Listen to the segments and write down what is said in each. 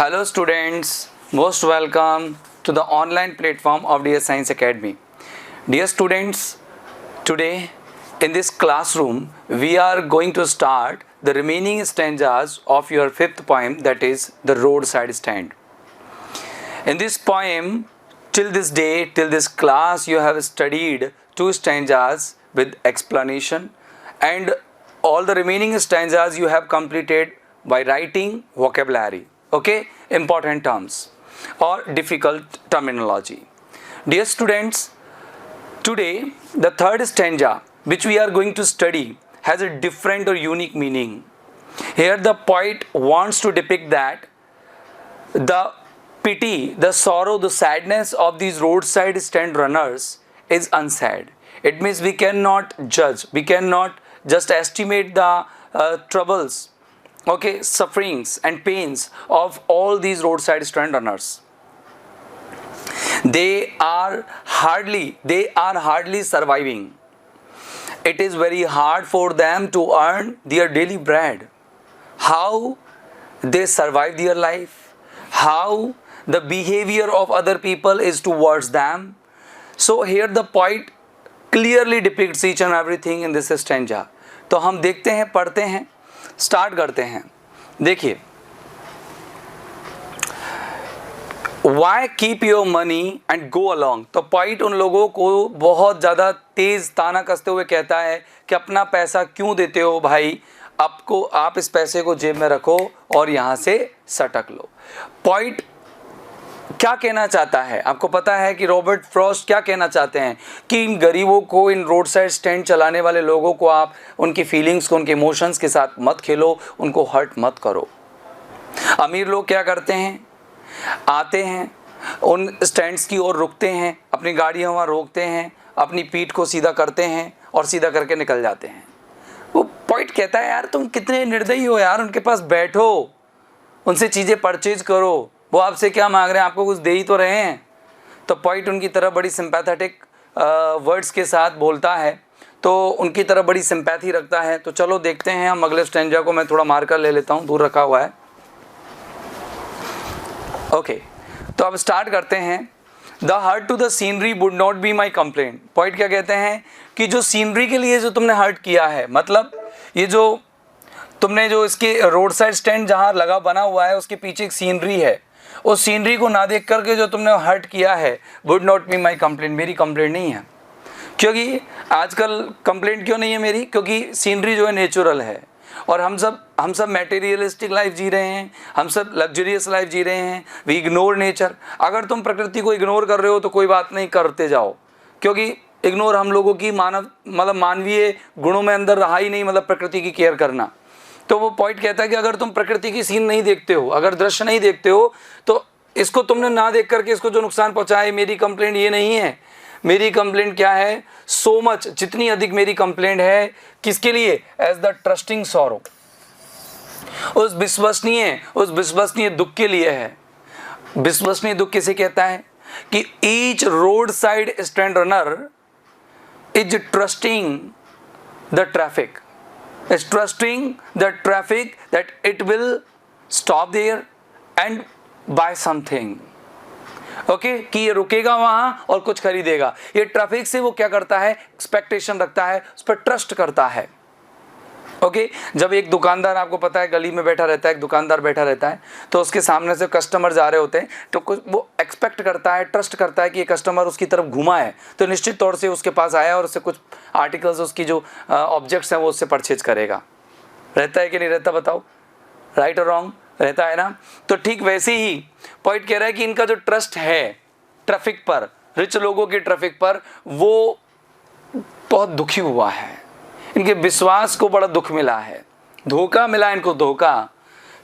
Hello students, most welcome to the online platform of Dear Science Academy. Dear students, today in this classroom we are going to start the remaining stanzas of your fifth poem, that is the roadside stand. In this poem, till this day, till this class, you have studied two stanzas with explanation, and all the remaining stanzas you have completed by writing vocabulary, okay, important terms or difficult terminology. Dear students, today the third stanza which we are going to study has a different or unique meaning. Here the poet wants to depict that the pity, the sorrow, the sadness of these roadside stand runners is unsaid. It means we cannot judge, we cannot just estimate the troubles, okay, sufferings and pains of all these roadside stand runners. They are hardly surviving. It is very hard for them to earn their daily bread. How they survive their life, how the behavior of other people is towards them. So here the poet clearly depicts each and everything in this stanza. तो हम देखते हैं, पढ़ते हैं, start करते हैं. देखिए, Why keep your money and go along? तो पॉइंट उन लोगों को बहुत ज़्यादा तेज़ ताना कसते हुए कहता है कि अपना पैसा क्यों देते हो भाई, आपको आप इस पैसे को जेब में रखो और यहाँ से सटक लो. पॉइंट क्या कहना चाहता है? आपको पता है कि रॉबर्ट फ्रॉस्ट क्या कहना चाहते हैं कि इन गरीबों को, इन रोड साइड स्टैंड चलाने वाले लोगों को आप उनकी फीलिंग्स को, उनके इमोशंस के साथ मत खेलो, उनको हर्ट मत करो. अमीर लोग क्या करते हैं, आते हैं, उन स्टैंड्स की ओर रुकते हैं, अपनी गाड़ियाँ वहाँ रोकते हैं, अपनी पीठ को सीधा करते हैं और सीधा करके निकल जाते हैं. वो पॉइंट कहता है यार तुम कितने निर्दयी हो यार, उनके पास बैठो, उनसे चीज़ें परचेज करो, वो आपसे क्या मांग रहे हैं, आपको कुछ दे ही तो रहे हैं. तो पॉइंट उनकी तरफ बड़ी सिंपैथेटिक वर्ड्स के साथ बोलता है, तो उनकी तरफ बड़ी सिंपैथी रखता है. तो चलो देखते हैं हम अगले स्टैंजा को. मैं थोड़ा मार्कर ले लेता हूँ, दूर रखा हुआ है. ओके, तो अब स्टार्ट करते हैं. The hurt to the scenery would not be my complaint. Point क्या कहते हैं कि जो सीनरी के लिए जो तुमने हर्ट किया है, मतलब ये जो तुमने जो इसके रोड साइड स्टैंड जहाँ लगा बना हुआ है उसके पीछे एक सीनरी है, उस सीनरी को ना देख करके जो तुमने हर्ट किया है, would not be my complaint, मेरी कंप्लेंट नहीं है. क्योंकि आजकल कंप्लेंट क्यों नहीं है मेरी? क्योंकि सीनरी जो है नेचुरल है और हम सब मटेरियलिस्टिक लाइफ जी रहे हैं, हम सब लग्जरियस लाइफ जी रहे हैं. We ignore nature. अगर तुम प्रकृति को इग्नोर कर रहे हो तो कोई बात नहीं, करते जाओ, क्योंकि इग्नोर हम लोगों की मानवीय गुणों में अंदर रहा ही नहीं, मतलब प्रकृति की केयर करना. तो वो पॉइंट कहता है कि अगर तुम प्रकृति की सीन नहीं देखते हो, अगर दृश्य नहीं देखते हो, तो इसको तुमने ना देख करके इसको जो नुकसान पहुंचाए, मेरी कंप्लेंट ये नहीं है. मेरी कंप्लेंट क्या है? सो मच, जितनी अधिक मेरी कंप्लेंट है किसके लिए? एज द ट्रस्टिंग सॉरो, उस विश्वसनीय दुख के लिए है. विश्वसनीय दुख किसे कहता है? कि each road side stand runner is trusting the traffic, is trusting the traffic that it will stop there and buy something. Okay, कि ये रुकेगा वहाँ और कुछ खरीदेगा. ये ट्रैफिक से वो क्या करता है? एक्सपेक्टेशन रखता है, उस पर ट्रस्ट करता है. ओके, जब एक दुकानदार, आपको पता है गली में बैठा रहता है, एक दुकानदार बैठा रहता है, तो उसके सामने से कस्टमर जा रहे होते हैं, तो कुछ वो एक्सपेक्ट करता है, ट्रस्ट करता है कि ये कस्टमर उसकी तरफ घुमा है तो निश्चित तौर से उसके पास आया और उससे कुछ आर्टिकल्स, उसकी जो ऑब्जेक्ट्स हैं वो उससे परचेज करेगा. रहता है कि नहीं रहता, बताओ, राइट और रॉन्ग? रहता है ना. तो ठीक वैसे ही पॉइंट कह रहा है कि इनका जो ट्रस्ट है ट्रैफिक पर, रिच लोगों के ट्रैफिक पर, वो बहुत दुखी हुआ है. इनके विश्वास को बड़ा दुख मिला है, धोखा मिला इनको, धोखा.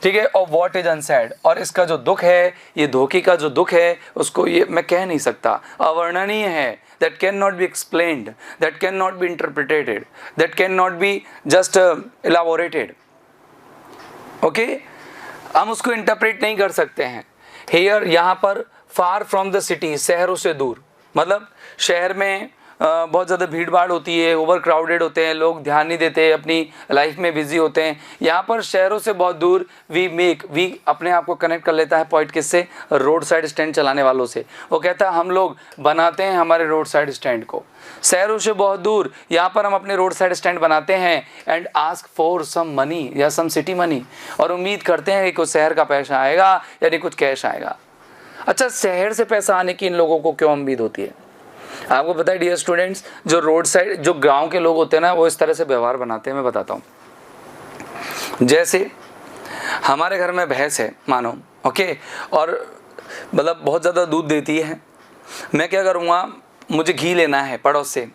ठीक है. और व्हाट इज अनसेड, और इसका जो दुख है, ये धोखे का जो दुख है, उसको ये मैं कह नहीं सकता, अवर्णनीय है. That can not be explained, that can not be interpreted, that can not be just elaborated. Okay, हम उसको इंटरप्रेट नहीं कर सकते हैं. हियर, यहाँ पर, फार फ्रॉम द सिटी, शहरों से दूर, मतलब शहर में बहुत ज़्यादा भीड़ भाड़ होती है, ओवर क्राउडेड होते हैं, लोग ध्यान नहीं देते, अपनी लाइफ में बिजी होते हैं। यहाँ पर शहरों से बहुत दूर वी अपने आप को कनेक्ट कर लेता है पॉइंट किससे, रोड साइड स्टैंड चलाने वालों से। वो कहता है हम लोग बनाते हैं हमारे रोड साइड स्टैंड को। शहरों से बहुत दूर यहाँ पर हम अपने रोड साइड स्टैंड बनाते हैं and ask for some money या सम सिटी मनी, और उम्मीद करते हैं कि कुछ शहर का पैसा आएगा यानी कुछ कैश आएगा। अच्छा, शहर से पैसा आने की इन लोगों को क्यों उम्मीद होती है? आपको पता है डियर स्टूडेंट्स, जो रोड साइड जो गांव के लोग होते हैं ना, वो इस तरह से व्यवहार बनाते हैं। मैं बताता हूँ, जैसे हमारे घर में भैंस है मानो, ओके, और मतलब बहुत ज़्यादा दूध देती है। मैं क्या करूँगा, मुझे घी लेना है पड़ोस से,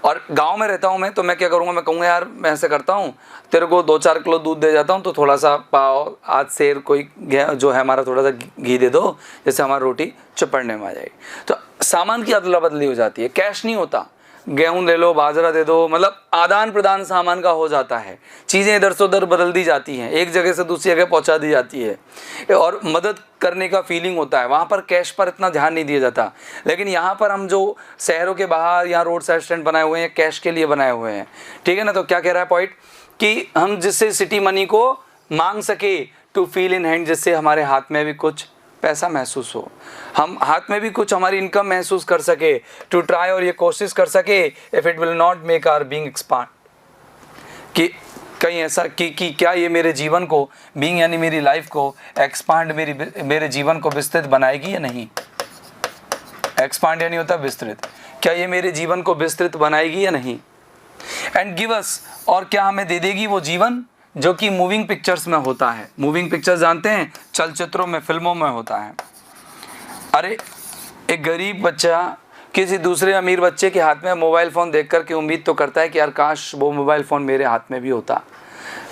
और गांव में रहता हूँ मैं, तो मैं क्या करूँगा, मैं कहूँगा यार मैं ऐसे करता हूँ, तेरे को 2-4 किलो दूध दे जाता हूँ, तो थोड़ा सा पाव आज शेर कोई जो है हमारा थोड़ा सा घी दे दो, जैसे हमारी रोटी चपड़ने में आ जाएगी। तो सामान की अदला बदली हो जाती है, कैश नहीं होता। गेहूं ले लो, बाजरा दे दो, मतलब आदान प्रदान सामान का हो जाता है। चीज़ें इधर से उधर बदल दी जाती हैं, एक जगह से दूसरी जगह पहुंचा दी जाती है, और मदद करने का फीलिंग होता है। वहाँ पर कैश पर इतना ध्यान नहीं दिया जाता। लेकिन यहाँ पर हम जो शहरों के बाहर यहाँ रोड साइड स्टैंड बनाए हुए हैं, कैश के लिए बनाए हुए हैं, ठीक है ना। तो क्या कह रहा है पॉइंट, कि हम जिससे सिटी मनी को मांग सके, टू फील इन हैंड, जिससे हमारे हाथ में भी कुछ पैसा महसूस हो, हम हाथ में भी कुछ हमारी इनकम महसूस कर सके, टू ट्राई, और ये कोशिश कर सके, if it will not make our being expand, कि कहीं ऐसा कि क्या ये मेरे जीवन को, बीइंग यानी मेरी लाइफ को, एक्सपांड मेरे जीवन को विस्तृत बनाएगी या नहीं। एक्सपांड यानी होता है विस्तृत, क्या ये मेरे जीवन को विस्तृत बनाएगी या नहीं। एंड गिव अस, और क्या हमें दे देगी वो जीवन जो कि मूविंग पिक्चर्स में होता है। मूविंग पिक्चर्स जानते हैं, चलचित्रों में, फिल्मों में होता है। अरे एक गरीब बच्चा किसी दूसरे अमीर बच्चे के हाथ में मोबाइल फ़ोन देख कर के उम्मीद तो करता है कि यार काश वो मोबाइल फ़ोन मेरे हाथ में भी होता।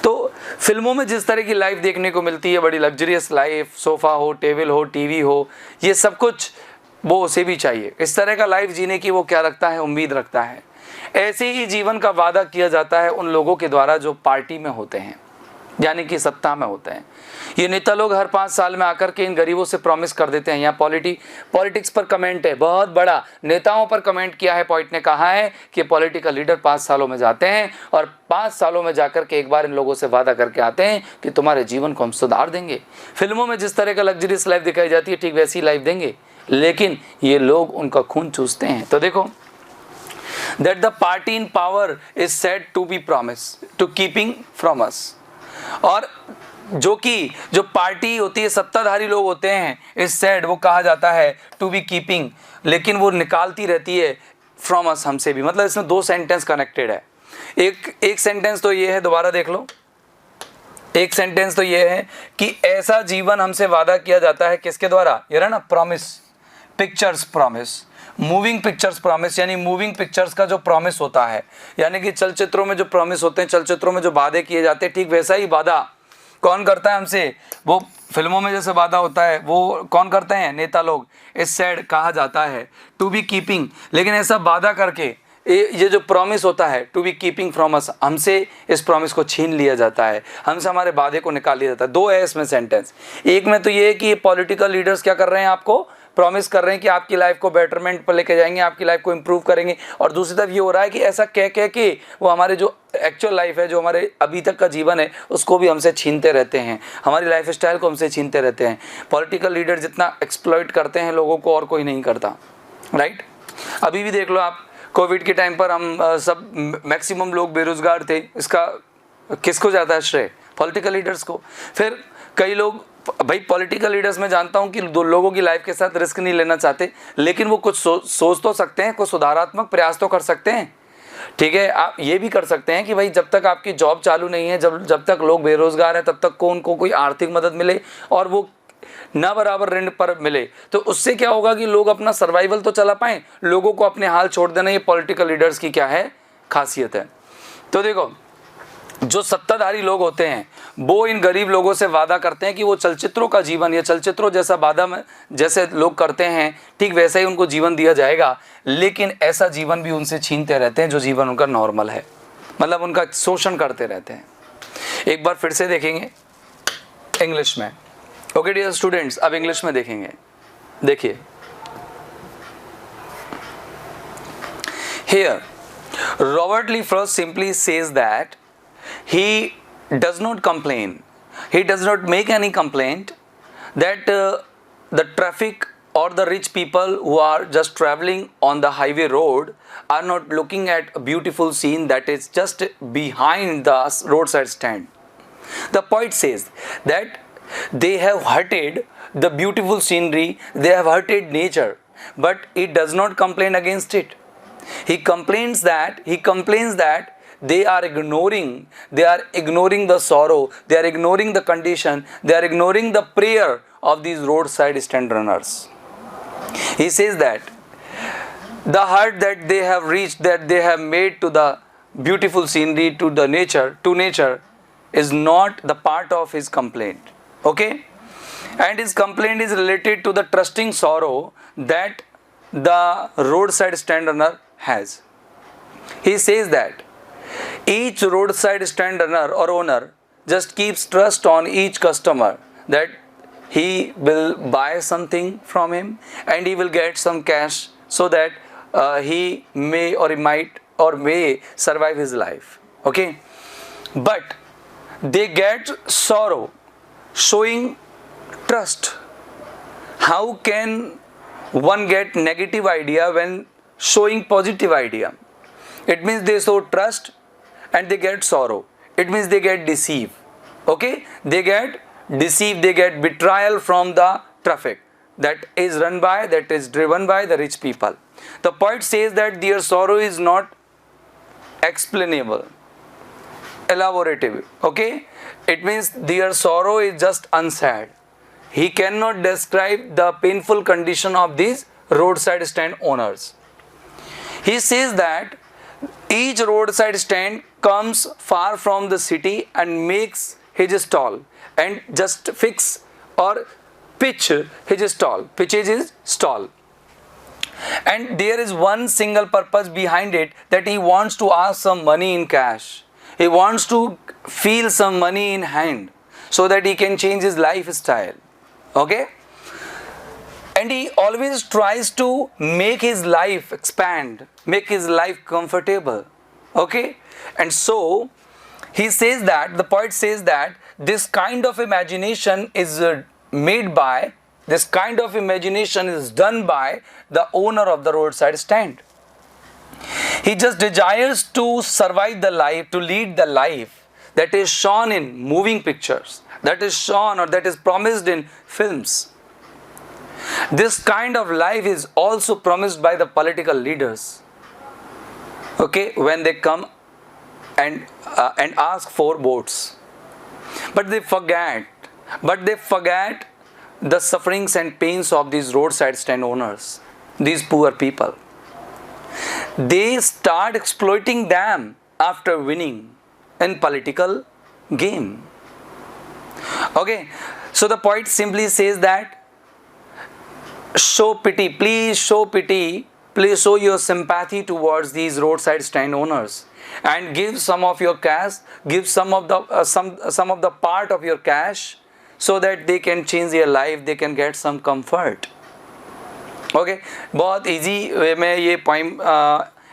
तो फिल्मों में जिस तरह की लाइफ देखने को मिलती है, बड़ी लग्जरियस लाइफ, सोफ़ा हो, टेबल हो, टीवी हो, ये सब कुछ वो उसे भी चाहिए। इस तरह का लाइफ जीने की वो क्या रखता है, उम्मीद रखता है। ऐसे ही जीवन का वादा किया जाता है उन लोगों के द्वारा जो पार्टी में होते हैं, यानी कि सत्ता में होते हैं। ये नेता लोग हर 5 साल में आकर के इन गरीबों से प्रॉमिस कर देते हैं। यहाँ पॉलिटिक्स पर कमेंट है, बहुत बड़ा नेताओं पर कमेंट किया है। पॉइंट ने कहा है कि पॉलिटिकल लीडर 5 सालों में जाते हैं और 5 सालों में जाकर के एक बार इन लोगों से वादा करके आते हैं कि तुम्हारे जीवन को हम सुधार देंगे। फिल्मों में जिस तरह का लग्जरियस लाइफ दिखाई जाती है, ठीक वैसी लाइफ देंगे, लेकिन ये लोग उनका खून चूसते हैं। तो देखो, that the party in power is said to be promise to keeping from us, और जो पार्टी होती है, सत्ताधारी लोग होते हैं, इस said वो कहा जाता है to be keeping, लेकिन वो निकालती रहती है from us, हमसे भी। मतलब इसमें 2 सेंटेंस कनेक्टेड है। एक सेंटेंस तो ये है, दोबारा देख लो, एक सेंटेंस तो ये है कि ऐसा जीवन हमसे वादा किया जाता है, किसके द्वारा, ये रहा ना promise, pictures promise, moving pictures promise, यानी मूविंग पिक्चर्स का जो प्रॉमिस होता है, यानी कि चलचित्रों में जो प्रॉमिस होते हैं, चलचित्रों में जो वादे किए जाते हैं, ठीक वैसा ही वादा कौन करता है हमसे, वो फिल्मों में जैसे वादा होता है वो कौन करते हैं, नेता लोग। इस साइड कहा जाता है टू बी कीपिंग, लेकिन ऐसा वादा करके ये जो प्रॉमिस होता है to be keeping from us, हमसे इस प्रॉमिस को छीन लिया जाता है, हमसे हमारे वादे को निकाल लिया जाता है। 2 है इसमें सेंटेंस। एक में तो ये है कि ये पॉलिटिकल लीडर्स क्या कर रहे हैं, आपको प्रॉमिस कर रहे हैं कि आपकी लाइफ को बेटरमेंट पर लेके जाएंगे, आपकी लाइफ को इम्प्रूव करेंगे, और दूसरी तरफ ये हो रहा है कि ऐसा कह के वो हमारे जो एक्चुअल लाइफ है, जो हमारे अभी तक का जीवन है, उसको भी हमसे छीनते रहते हैं, हमारी लाइफ स्टाइल को हमसे छीनते रहते हैं। पॉलिटिकल लीडर जितना एक्सप्लॉइट करते हैं लोगों को और कोई नहीं करता, राइट। अभी भी देख लो आप, कोविड के टाइम पर हम सब मैक्सिमम लोग बेरोजगार थे, इसका किसको जाता है श्रेय, पॉलिटिकल लीडर्स को। फिर कई लोग, भाई पॉलिटिकल लीडर्स मैं जानता हूं कि 2 लोगों की लाइफ के साथ रिस्क नहीं लेना चाहते, लेकिन वो कुछ सोच तो सकते हैं, कुछ सुधारात्मक प्रयास तो कर सकते हैं, ठीक है। आप ये भी कर सकते हैं कि भाई जब तक आपकी जॉब चालू नहीं है, जब तक लोग बेरोजगार हैं, तब तक को उनको कोई आर्थिक मदद मिले और वो ना बराबर ऋण पर मिले, तो उससे क्या होगा कि लोग अपना सर्वाइवल तो चला पाएं, लोगों को अपने हाल छोड़ देना, ये पॉलिटिकल लीडर्स की क्या है, खासियत है। तो देखो, जो सत्ताधारी लोग होते हैं वो इन गरीब लोगों से वादा करते हैं कि वो चलचित्रों का जीवन या चलचित्रों जैसा वादा में जैसे लोग करते हैं, ठीक वैसा ही उनको जीवन दिया जाएगा, लेकिन ऐसा जीवन भी उनसे छीनते रहते हैं जो जीवन उनका नॉर्मल है, मतलब उनका शोषण करते रहते हैं। एक बार फिर से देखेंगे इंग्लिश में, ओके डियर स्टूडेंट्स, अब इंग्लिश में देखेंगे। देखिए, Here, Robert Lee Frost simply says that he does not complain. He does not make any complaint that the traffic or the rich people who are just traveling on the highway road are not looking at a beautiful scene that is just behind the roadside stand. The poet says that they have hurted the beautiful scenery, they have hurted nature, but he does not complain against it. He complains that they are ignoring the sorrow, they are ignoring the condition, they are ignoring the prayer of these roadside stand runners. He says that the hurt that they have reached, that they have made to the beautiful scenery, to nature is not the part of his complaint. Okay? And his complaint is related to the trusting sorrow that the roadside stand runner has. He says that each roadside stand runner or owner just keeps trust on each customer that he will buy something from him and he will get some cash so that he may survive his life. Okay? But they get sorrow showing trust. How can one get negative idea when showing positive idea? It means they show trust and they get sorrow. It means they get deceived. Okay? They get deceived, they get betrayal from the traffic that is driven by the rich people. The poet says that their sorrow is not explainable, elaborative. Okay? It means their sorrow is just unsaid. He cannot describe the painful condition of these roadside stand owners. He says that each roadside stand comes far from the city and makes his stall and just fix or pitch his stall, pitches his stall. And there is one single purpose behind it, that he wants to ask some money in cash. He wants to feel some money in hand so that he can change his lifestyle. Okay? And he always tries to make his life expand, make his life comfortable. Okay? And so he says that, the poet says that this kind of imagination is done by the owner of the roadside stand. He just desires to survive the life, to lead the life that is shown in moving pictures, that is shown or that is promised in films. This kind of life is also promised by the political leaders. Okay, when they come and ask for votes, but they forget the sufferings and pains of these roadside stand owners, these poor people. They start exploiting them after winning in political game. Okay, so the poet simply says that show pity, please show your sympathy towards these roadside stand owners and give some of your cash, give some of the part of your cash so that they can change their life, they can get some comfort. Okay, बहुत easy way में ये poem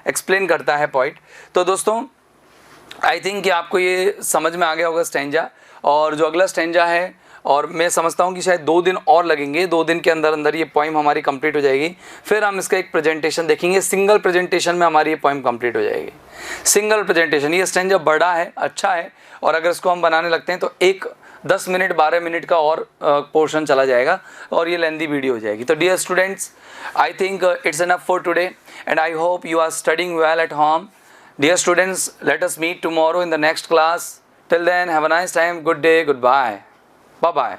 explain करता है poet. तो दोस्तों I think कि आपको ये समझ में आ गया होगा स्टैंजा. और जो अगला स्टैंजा है, और मैं समझता हूँ कि शायद 2 दिन और लगेंगे, 2 दिन के अंदर अंदर ये पोइम हमारी कंप्लीट हो जाएगी. फिर हम इसका एक प्रेजेंटेशन देखेंगे, सिंगल प्रेजेंटेशन में हमारी ये पोइम कंप्लीट हो जाएगी. Single presentation. ये स्टैंजा बड़ा है, अच्छा है, और अगर इसको हम बनाने लगते हैं तो एक 10 मिनट 12 मिनट का और पोर्शन चला जाएगा और ये लेंदी वीडियो हो जाएगी. तो dear students, I think it's enough for today, and I hope you are studying well at home. Dear students, let us meet tomorrow in the next class. Till then, have a nice time. Good day. Goodbye. Bye-bye.